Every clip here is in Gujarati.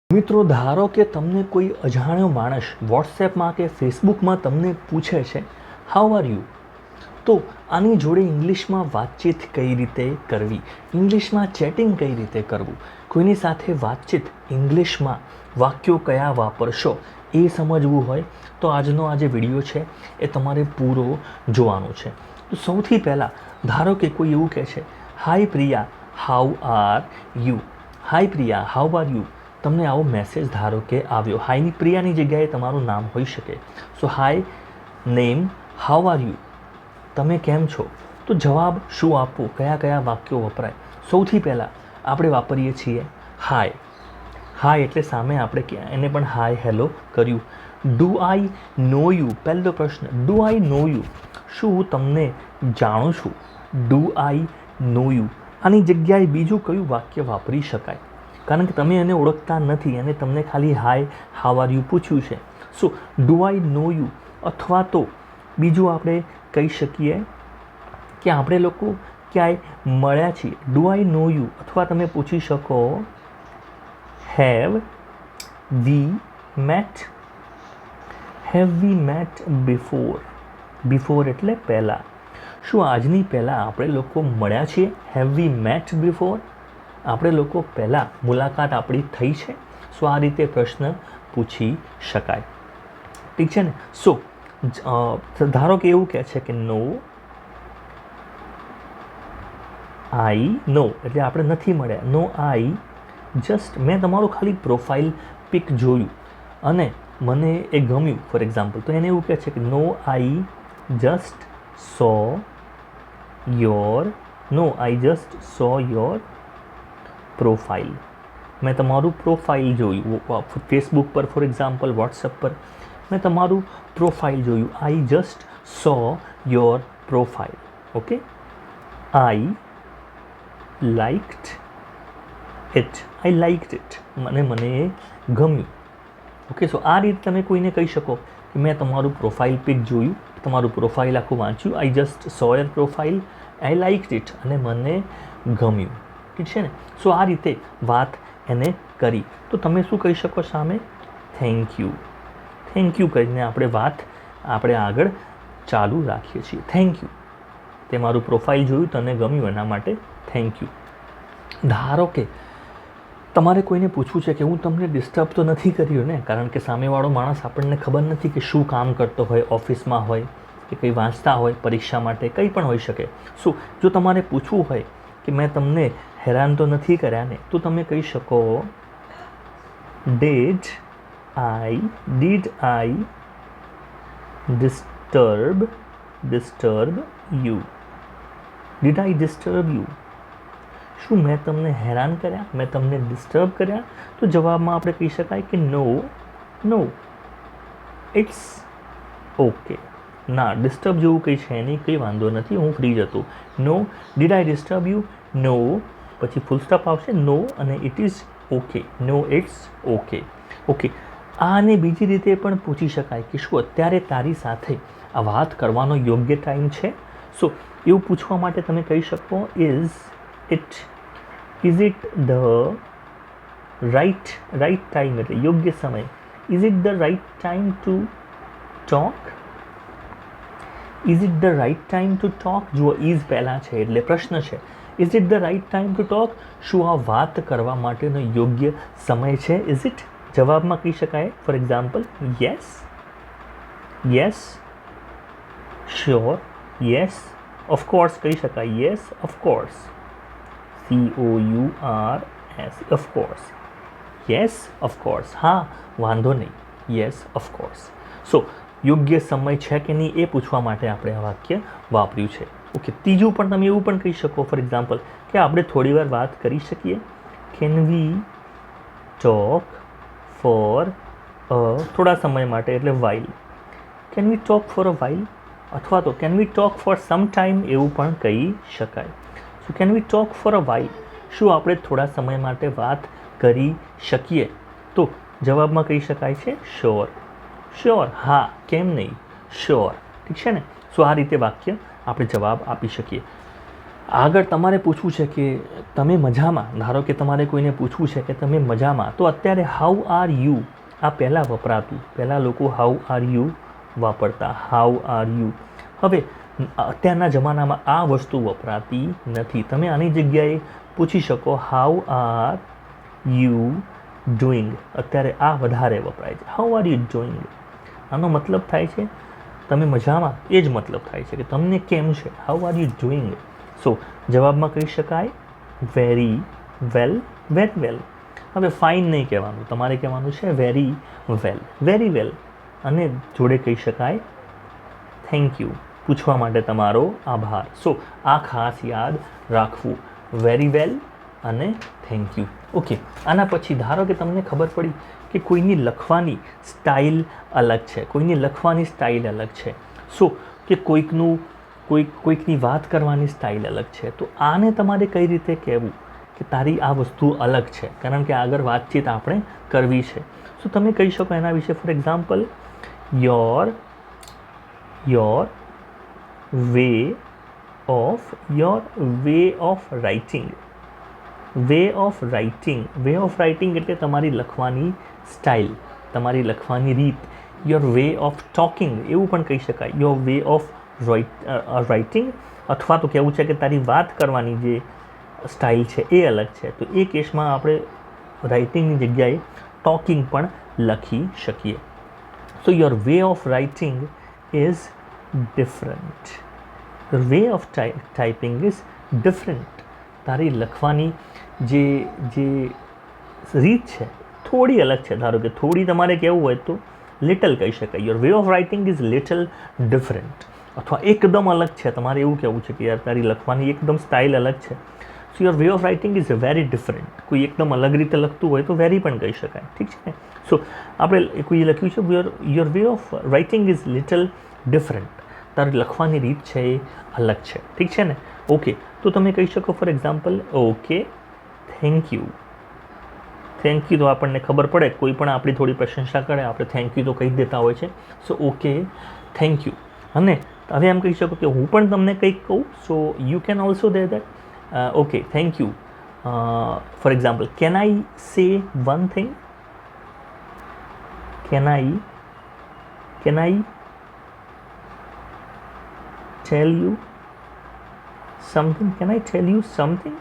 મિત્રો, ધારો કે તમને કોઈ અજાણ્યો માણસ વોટ્સએપમાં કે ફેસબુકમાં તમને પૂછે છે હાઉ આર યુ, તો આની જોડે ઇંગ્લિશમાં વાતચીત કઈ રીતે કરવી, ઇંગ્લિશમાં ચેટિંગ કઈ રીતે કરવું, કોઈની સાથે વાતચીત ઇંગ્લિશમાં વાક્યો કયા વાપરશો એ સમજવું હોય તો આજનો આ જે વિડીયો છે એ તમારે પૂરો જોવાનો છે. તો સૌથી પહેલાં ધારો કે કોઈ એવું કહે છે hi Priya how are you, hi Priya how are you. તમને આવો મેસેજ ધારો કે આવ્યો, હાયની પ્રિયાની જગ્યાએ તમારું નામ હોઈ શકે. સો હાય નેમ હાઉ આર યુ, તમે કેમ છો. તો જવાબ શું આપવું, કયા કયા વાક્યો વપરાય. સૌથી પહેલાં આપણે વાપરીએ છીએ હાય. હાય એટલે સામે આપણે એને પણ હાય હેલો કર્યું. ડુ આઈ નો યુ, પહેલો પ્રશ્ન ડુ આઈ નો યુ, શું હું તમને જાણું છું. Do I know you. આની જગ્યાએ બીજું કયું વાક્ય વાપરી શકાય, કારણ કે તમે એને ઓળખતા નથી અને તમને ખાલી હાય હાઉ આર યુ પૂછ્યું છે. સો ડુ આઈ નો યુ, અથવા તો બીજું આપણે કહી શકીએ કે આપણે લોકો ક્યાંય મળ્યા છીએ. ડુ આઈ નો યુ, અથવા તમે પૂછી શકો have V mat, have V mat before. Before એટલે પહેલાં. શું આજની પહેલાં આપણે લોકો મળ્યા છીએ. હેવ વી મેટ બિફોર, આપણે લોકો પહેલાં મુલાકાત આપણી થઈ છે. સો આ રીતે પ્રશ્ન પૂછી શકાય. ઠીક છે ને. સો ધારો કે એવું કહે છે કે નો આઈ, નો એટલે આપણે નથી મળ્યા. નો આઈ જસ્ટ, મેં તમારું ખાલી પ્રોફાઇલ પિક જોયું અને મને એ ગમ્યું ફોર એક્ઝામ્પલ. તો એને એવું કહે છે કે no I just saw your, no I just saw your profile. મેં તમારું પ્રોફાઇલ જોયું ફેસબુક પર ફોર એક્ઝામ્પલ, વોટ્સએપ પર મેં તમારું પ્રોફાઇલ જોયું. આઈ just saw your profile. Okay. I લાઇક્ડ it, I લાઇક્ડ it, મને એ ગમ્યું. ઓકે. સો આ રીતે તમે કોઈને કહી શકો કે મેં તમારું પ્રોફાઇલ પિક જોયું, તમારું પ્રોફાઇલ આખું વાંચ્યું. આઈ just saw your profile, I લાઇક્ડ it, અને મને ગમ્યું. ઠીક છે ને. સો આ રીતે વાત એને કરી તો તમે શું કહી શકો સામે, થેન્ક યુ. થેન્ક યુ કહીને આપણે આગળ ચાલુ રાખીએ છીએ. થેન્ક યુ, તે મારું પ્રોફાઇલ જોયું, તને ગમ્યું, એના માટે થેન્ક યુ. ધારો કે તમારે કોઈને પૂછવું છે કે હું તમને ડિસ્ટર્બ તો નથી કર્યું ને, કારણ કે સામેવાળો માણસ આપણને ખબર નથી કે શું કામ કરતો હોય, ઓફિસમાં હોય કે કંઈ વાંચતા હોય, પરીક્ષા માટે કંઈ પણ હોઈ શકે. શું જો તમારે પૂછવું હોય કે મેં તમને હેરાન તો નથી કર્યા ને, તો તમે કહી શકો did I disturb you. Did I disturb you, શું મેં તમને હેરાન કર્યા, મેં તમને ડિસ્ટર્બ કર્યા. તો જવાબમાં આપણે કહી શકાય કે નો ઇટ્સ ઓકે. ના, ડિસ્ટર્બ જેવું કંઈ છે નહીં, કંઈ વાંધો નથી, હું ફ્રી જ હતો. No, did I disturb you, no, પછી ફૂલ સ્ટોપ આવશે, નો અને it is okay. No it's okay. Okay. આને બીજી રીતે પણ પૂછી શકાય કે શું અત્યારે તારી સાથે આ વાત કરવાનો યોગ્ય ટાઈમ છે. સો એવું પૂછવા માટે તમે કહી શકો is it the right time, એટલે યોગ્ય સમય. Is it the right time to talk, is it the right time to talk. જુઓ, ઇઝ પહેલાં છે એટલે પ્રશ્ન છે. Is it the right time to talk, શું આ વાત કરવા માટેનો યોગ્ય સમય છે. ઇઝ ઇટ, જવાબમાં કહી શકાય for example yes, sure, yes, of course કહી શકાય. Yes of course, COURS, of course. Yes of course, હા વાંધો નહીં. Yes of course. સો યોગ્ય સમય છે કે નહીં એ પૂછવા માટે આપણે આ વાક્ય વાપર્યું છે. ઓકે. ત્રીજું પણ તમે એવું પણ કહી શકો ફોર એક્ઝામ્પલ કે આપણે થોડી વાર વાત કરી શકીએ. કેન વી ટોક ફોર થોડા સમય માટે, એટલે while. Can we talk for a while, અથવા તો can we talk for some time, એવું પણ કહી શકાય. સો can we talk for a while, શું આપણે થોડા સમય માટે વાત કરી શકીએ. તો જવાબમાં કહી શકાય છે શ્યોર. શ્યોર, હા કેમ નહીં, શ્યોર. ઠીક છે ને. સો આ રીતે વાક્ય આપણે જવાબ આપી શકીએ. આગળ તમારે પૂછવું છે કે તમે મજામાં, ધારો કે તમારે કોઈને પૂછવું છે કે તમે મજામાં, તો અત્યારે હાઉ આર યુ આ પહેલાં વપરાતું, પહેલાં લોકો હાઉ આર યુ વાપરતા, હાઉ આર યુ. હવે અત્યારના જમાનામાં આ વસ્તુ વપરાતી નથી. તમે આની જગ્યાએ પૂછી શકો હાઉ આર યુ ડુઈંગ. અત્યારે આ વધારે વપરાય છે, હાઉ આર યુ ડુઈંગ. આનો મતલબ થાય છે તમે મજામાં, એ જ મતલબ થાય છે કે તમને કેમ છે, હાઉ આર યુ ડુઈંગ. સો જવાબમાં કહી શકાય વેરી વેલ, વેરી વેલ. હવે ફાઇન નહીં કહેવાનું, તમારે કહેવાનું છે વેરી વેલ, વેરી વેલ. અને જોડે કહી શકાય થેન્ક યુ. પૂછવા માટે તમારો આભાર. સો આ ખાસ યાદ રાખવું, વેરી વેલ અને થેન્ક યુ. ઓકે, આના પછી ધારો કે તમને ખબર પડી કે કોઈની લખવાની સ્ટાઇલ અલગ છે, કોઈની લખવાની સ્ટાઇલ અલગ છે. સો કે કોઈકની વાત કરવાની સ્ટાઇલ અલગ છે, તો આને તમારે કઈ રીતે કહેવું કે તારી આ વસ્તુ અલગ છે, કારણ કે આગળ વાતચીત આપણે કરવી છે. સો તમે કહી શકો એના વિશે, for example, your way of writing. Way of writing એટલે તમારી લખવાની સ્ટાઇલ, તમારી લખવાની રીત. યોર વે ઓફ ટોકિંગ એવું પણ કહી શકાય, યોર વે ઓફ રાઇટિંગ. અથવા તો કહેવું છે કે તારી વાત કરવાની જે સ્ટાઇલ છે એ અલગ છે, તો એ કેસમાં આપણે રાઇટિંગની જગ્યાએ ટોકિંગ પણ લખી શકીએ. સો your way of writing is different. Your way of typing is different. તારી લખવાની જે રીત છે થોડી અલગ છે. ધારો કે થોડી તમારે કહેવું હોય તો લિટલ કહી શકાય, your way of writing is little different. અથવા એકદમ અલગ છે, તમારે એવું કહેવું છે કે યાર તારી લખવાની એકદમ સ્ટાઇલ અલગ છે. સો your way of writing is very different. કોઈ એકદમ અલગ રીતે લખતું હોય તો વેરી પણ કહી શકાય, ઠીક છે ને. સો આપણે કોઈ લખ્યું છે your way of writing is little different. તારી લખવાની રીત છે એ અલગ છે, ઠીક છે ને. ઓકે, તો તમે કહી શકો for example, okay thank you. Thank you તો આપણને ખબર પડે, કોઈ પણ આપણી થોડી પ્રશંસા કરે આપણે થેન્ક યુ તો કહી દેતા હોય છે. So okay thank you. અને હવે એમ કહી શકો કે હું પણ તમને કંઈક કહું, so you can also the that. Okay thank you. For example, can I say one thing? Can I tell you something? Can I tell you something?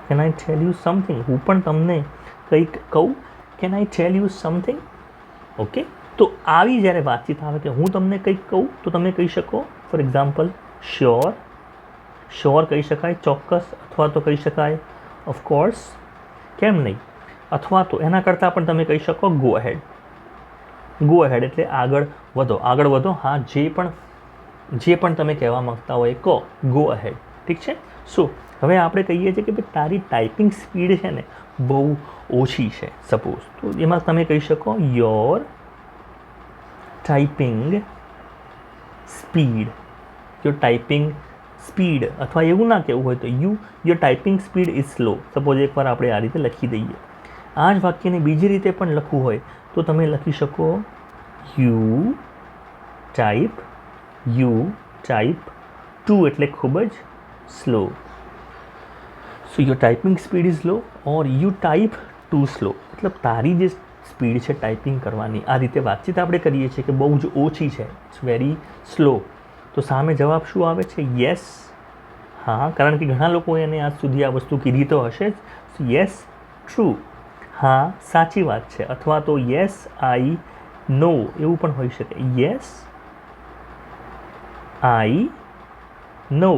Can I tell you something? હું પણ તમને કંઈક કહું, can I tell you something? Okay, તો આવી જ્યારે વાતચીત આવે કે હું તમને કંઈક કહું, તો તમે કહી શકો ફોર એક્ઝામ્પલ શ્યોર. શ્યોર કહી શકાય, ચોક્કસ, અથવા તો કહી શકાય ઓફકોર્સ, કેમ નહીં. અથવા તો એના કરતાં પણ તમે કહી શકો ગો અહેડ. ગો અહેડ એટલે આગળ વધો. હા, જે પણ તમે કહેવા માગતા હોય કહો, ગો અહેડ, ઠીક છે. સો હવે આપણે કહીએ છીએ કે ભાઈ તારી ટાઈપિંગ સ્પીડ છે ને બહુ ઓછી છે સપોઝ, તો એમાં તમે કહી શકો your typing speed. Your typing speed, અથવા એવું ના કહેવું હોય તો your typing speed is slow. Suppose એકવાર આપણે આ રીતે લખી દઈએ. આ જ વાક્યને બીજી રીતે પણ લખવું હોય તો તમે લખી શકો યુ ટાઈપ ટુ એટલે ખૂબ જ slow. So your typing speed is law or you type two slow. મતલબ તારી જે સ્પીડ છે ટાઈપિંગ કરવાની, આ રીતે વાતચીત આપણે કરીએ છીએ કે બહુ જ ઓછી છે, ઇટ્સ વેરી સ્લો. તો સામે જવાબ શું આવે છે? યસ, હા, કારણ કે ઘણા લોકો એને આજ સુધી આ વસ્તુ કીધી તો હશે જ. યસ ટ્રુ, હા સાચી વાત છે. અથવા તો યસ આઈ નો એવું પણ હોઈ શકે. યસ આઈ નો,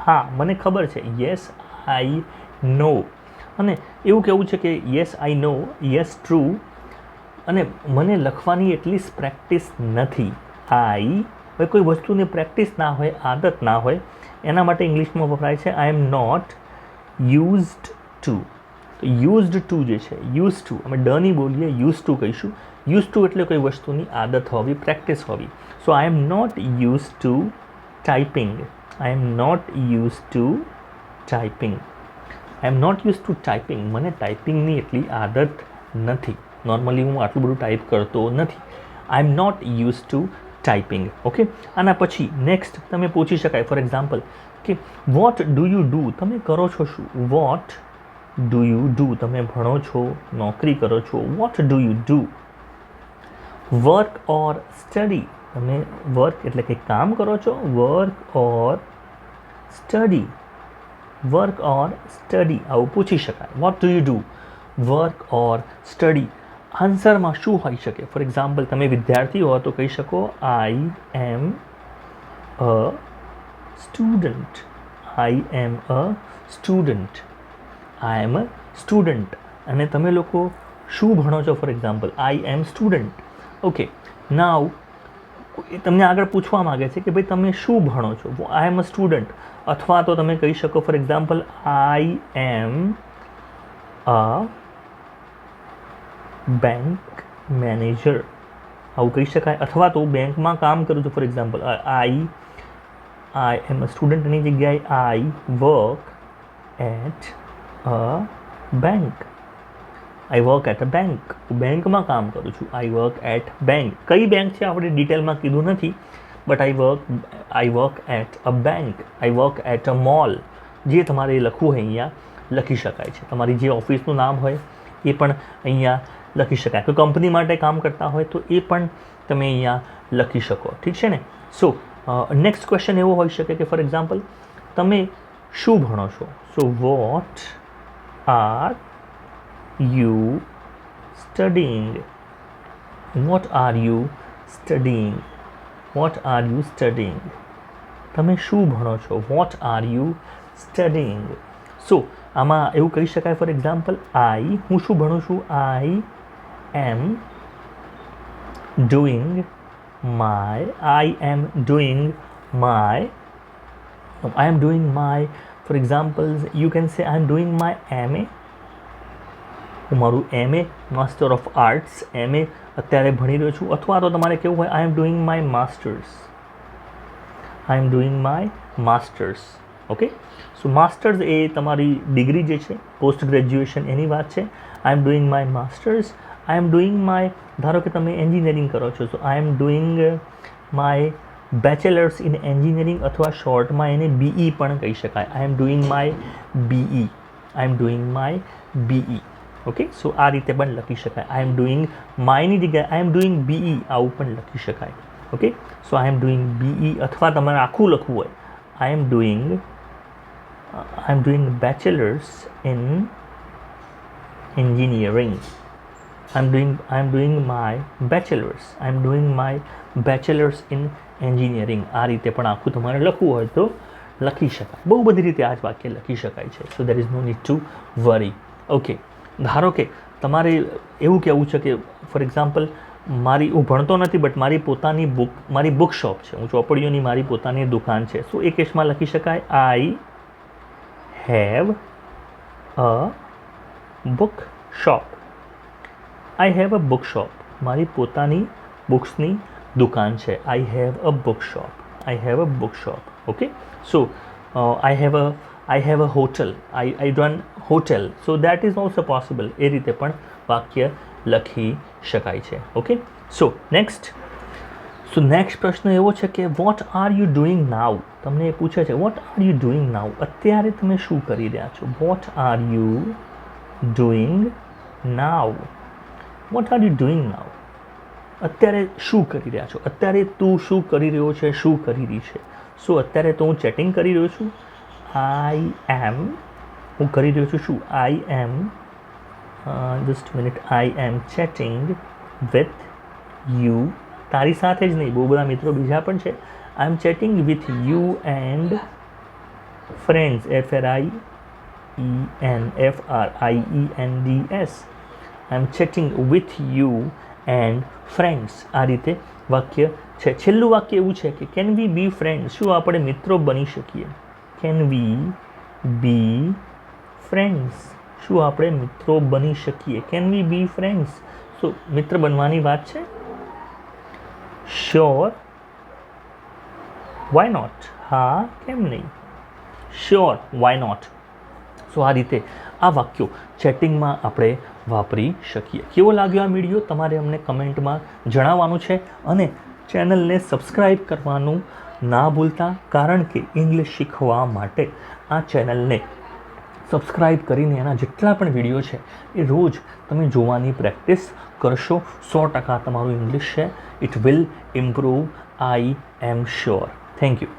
હા મને ખબર છે. Yes I know. અને એવું કહેવું છે કે yes I know, yes true, અને મને લખવાની એટલી પ્રેક્ટિસ નથી. હવે કોઈ વસ્તુની પ્રેક્ટિસ ના હોય, આદત ના હોય, એના માટે ઇંગ્લિશમાં વપરાય છે I am not used to. તો યુઝડ ટુ જે છે, યુઝ ટુ, અમે ડ નહીં બોલીએ, યુઝ ટુ કહીશું. યુઝ ટુ એટલે કોઈ વસ્તુની આદત હોવી, પ્રેક્ટિસ હોવી. So I am not use to typing. I am not use to typing. I am not use to typing. મને ટાઈપિંગની એટલી આદત નથી. નોર્મલી હું આટલું બધું ટાઈપ કરતો નથી. I am not use to typing. Okay, આના પછી નેક્સ્ટ તમે પૂછી શકાય ફોર એક્ઝામ્પલ કે વોટ ડુ યુ ડુ, તમે કરો છો શું? વોટ ડુ યુ ડુ, તમે ભણો છો, નોકરી કરો છો. What do you do? Work or study, તમે વર્ક એટલે કે કામ કરો છો. Work or study, work or study, આવું પૂછી શકાય. What do you do? Work or study. આન્સરમાં શું હોઈ શકે? ફોર એક્ઝામ્પલ તમે વિદ્યાર્થી હો તો કહી શકો I am a student. I am a student. I am a student. અને તમે લોકો શું ભણો છો? For example I am student. Okay, now તમને આગળ પૂછવા માગે છે કે ભાઈ તમે શું ભણો છો? I am a student. અથવા તો તમે કહી શકો for example I am a bank manager, આવું કહી શકાય. અથવા તો બેંકમાં કામ કરું છું. Four example I am a સ્ટુડન્ટની જગ્યાએ I work at a bank. I work at a bank, બેંકમાં કામ કરું છું. I work at bank. કઈ બેંક છે આપણે ડિટેલમાં કીધું નથી, but I work at a bank. I work at a mall. જે તમારે લખવું હોય અહીંયા લખી શકાય છે. તમારી જે ઓફિસનું નામ હોય એ પણ અહીંયા લખી શકાય. કોઈ કંપની માટે કામ કરતા હોય તો એ પણ તમે અહીંયા લખી શકો. ઠીક છે ને? સો નેક્સ્ટ ક્વેશ્ચન એવો હોઈ શકે કે ફોર એક્ઝામ્પલ તમે શું ભણો છો? So what are you studying? What are you studying? What are you studying? તમે શું ભણો છો? What are you studying? So આમાં એવું કહી શકાય ફોર એક્ઝામ્પલ હું શું ભણું છું? I am doing my for example you can say I am doing my MA. હું મારું MA master of arts MA અત્યારે ભણી રહ્યો છું. અથવા તો તમારે કેવું હોય I am doing my masters. I am doing my masters. Okay, so masters એ તમારી ડિગ્રી જે છે પોસ્ટ ગ્રેજ્યુએશન એની વાત છે. I am doing my masters. I am doing my, ધારો કે તમે એન્જિનિયરિંગ કરો છો, so I am doing my bachelors in engineering, અથવા શોર્ટમાં એને BE પણ કહી શકાય. I am doing my BE. I am doing my BE. Okay, so આ રીતે પણ લખી શકાય. આઈ એમ ડુઈંગ માયની જગ્યાએ આઈ એમ ડુઈંગ BE આવું પણ લખી શકાય. Okay, so I am doing BE. અથવા તમારે આખું લખવું હોય I am doing bachelors in engineering. I'm doing my bachelor's. I'm doing my bachelor's in engineering. આ રીતે પણ આખું તમારે લખવું હોય તો લખી શકાય. બહુ બધી રીતે આ જ વાક્ય લખી શકાય છે. સો there is no need to worry. Okay, ધારો કે તમારે એવું કહેવું છે કે ફોર એક્ઝામ્પલ હું ભણતો નથી બટ મારી બુક શોપ છે. હું ચોપડીઓની મારી પોતાની દુકાન છે. સો એ કેસમાં લખી શકાય I have a book shop. I have a book shop. મારી પોતાની બુક્સની દુકાન છે. I have a book shop. I have a book shop. Okay, so I have a hotel. I run hotel. So that is also possible. એ રીતે પણ વાક્ય લખી શકાય છે. Okay, so next પ્રશ્ન એવો છે કે what are you doing now? તમને એ પૂછે છે what are you doing now? અત્યારે તમે શું કરી રહ્યા છો? What are you doing now? What are you doing now? અત્યારે શું કરી રહ્યા છો? અત્યારે તું શું કરી રહ્યો છે? શું કરી રહી છે? સો અત્યારે તો હું ચેટિંગ કરી રહ્યો છું. હું કરી રહ્યો છું શું? Just minute. I am chatting with you. તારી સાથે જ નહીં, બહુ બધા મિત્રો બીજા પણ છે. I am chatting with you and friends. FRIENDS. I am chatting with you and friends. આ રીતે વાક્ય છે. છેલ્લું વાક્ય એવું છે કે can we be friends? શું આપણે મિત્રો બની શકીએ? Can we be friends? શું આપણે મિત્રો બની શકીએ? Can we be friends? સો મિત્ર બનવાની વાત છે. Sure. Why not? હા, કેમ નહીં? Sure, why not? સો આ રીતે આ વાક્યો ચેટિંગમાં આપણે વાપરી શકીએ. કેવો લાગ્યો આ વિડીયો તમારે અમને કમેન્ટમાં જણાવવાનું છે. અને ચેનલને સબસ્ક્રાઈબ કરવાનું ના ભૂલતા, કારણ કે ઇંગ્લિશ શીખવા માટે આ ચેનલને સબસ્ક્રાઈબ કરીને એના જેટલા પણ વિડીયો છે એ રોજ તમે જોવાની પ્રેક્ટિસ કરશો. 100% તમારું ઇંગ્લિશ છે. It will improve, I am sure. Thank you.